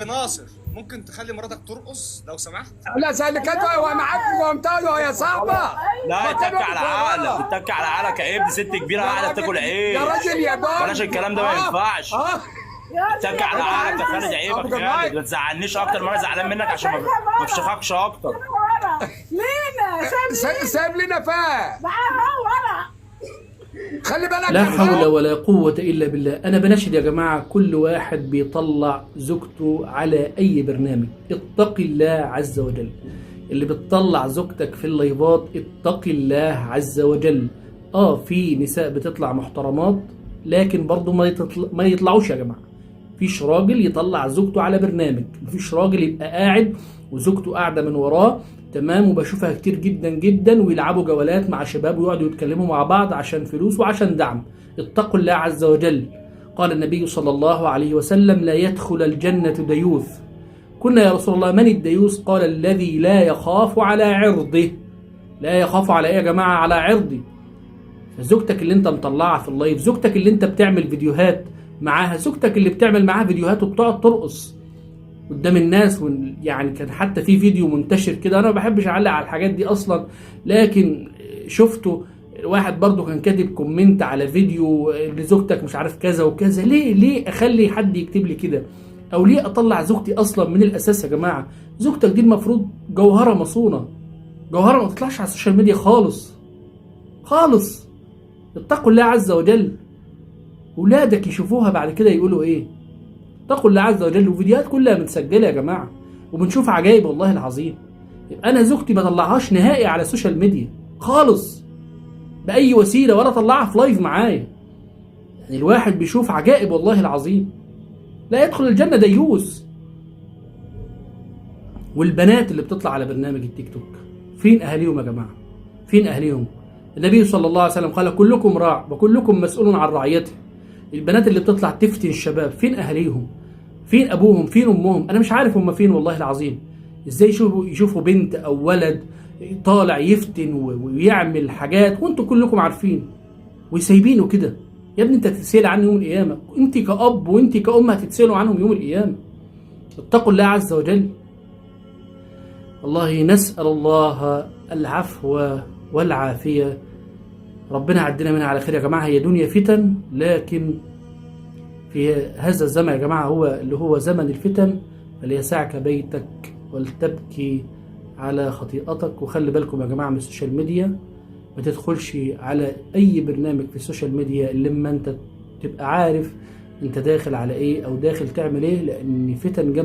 ناصر، ممكن تخلي مراتك ترقص لو سمحت؟ لا سلكته ومعاك ومتاله يا صاحبه. لا اتك على عقلك، اتك على عقلك يا ابني، ست كبيره قاعده بتاكل عيش. يا راجل يا بابا بلاش الكلام ده، ما ينفعش. اتك على عقلك يا خالد، عيبك يا خالد، ما تزعلنيش اكتر ما انا زعلان منك عشان ما بفشخكش اكتر. لينا سايب لنا فيها خلي بالك. لا حول ولا قوة إلا بالله. أنا بناشد يا جماعة كل واحد بيطلع زوجته على أي برنامج اتق الله عز وجل. اللي بتطلع زوجتك في اللايفات اتق الله عز وجل. في نساء بتطلع محترمات، لكن برضو ما يطلعوش يا جماعة. مفيش راجل يطلع زوجته على برنامج، مفيش راجل يبقى قاعد وزوجته قاعدة من وراه تمام، وبشوفها كتير جدا جدا ويلعبوا جولات مع شباب ويقعدوا يتكلموا مع بعض عشان فلوس وعشان دعم. اتقوا الله عز وجل. قال النبي صلى الله عليه وسلم: لا يدخل الجنة ديوث. قلنا يا رسول الله من الديوث؟ قال: الذي لا يخاف على عرضه. لا يخاف على ايه يا جماعة؟ على عرضي. زوجتك اللي انت مطلعها في اللايف، زوجتك اللي انت بتعمل فيديوهات معاها، زوجتك اللي بتعمل معاها فيديوهات وبتقعد ترقص قدام الناس. يعني كان حتى في فيديو منتشر كده، انا ما بحبش اعلق على الحاجات دي اصلا، لكن شفته واحد برضو كان كاتب كومنت على فيديو لزوجتك مش عارف كذا وكذا. ليه اخلي حد يكتب لي كده؟ او ليه اطلع زوجتي اصلا من الاساس يا جماعه؟ زوجتك دي المفروض جوهره مصونه، جوهره ما تطلعش على السوشيال ميديا خالص خالص. اتقوا الله عز وجل. ولادك يشوفوها بعد كده يقولوا ايه؟ اتقوا الله عز وجل. وفيديوهات كلها متسجله يا جماعه وبنشوف عجائب والله العظيم. يبقى انا زوجتي ما طلعهاش نهائي على السوشيال ميديا خالص باي وسيله، ولا طلعها في لايف معايا. يعني الواحد بيشوف عجائب والله العظيم. لا يدخل الجنه ديوث. والبنات اللي بتطلع على برنامج التيك توك فين اهاليهم يا جماعه؟ فين اهاليهم؟ النبي صلى الله عليه وسلم قال: كلكم راع وكلكم مسؤول عن رعيته. البنات اللي بتطلع تفتن الشباب فين اهاليهم؟ فين ابوهم؟ فين امهم؟ انا مش عارف هم فين والله العظيم. ازاي يشوفوا بنت او ولد طالع يفتن ويعمل حاجات وانتوا كلكم عارفين وسايبينه كده؟ يا ابني انت هتتسال عنه يوم القيامه، انت كأب وانت كأم هتتسالوا عنهم يوم القيامه. اتقوا الله عز وجل. والله نسأل الله العفو والعافية. ربنا عدنا منها على خير يا جماعة. هي دنيا فتن، لكن في هذا الزمن يا جماعة هو زمن الفتن، فليسعك بيتك ولتبكي على خطيئتك. وخلي بالكم يا جماعة من السوشيال ميديا، ما تدخلش على أي برنامج في السوشيال ميديا إلا لما أنت تبقى عارف أنت داخل على إيه أو داخل تعمل إيه، لأن فتن جامدة.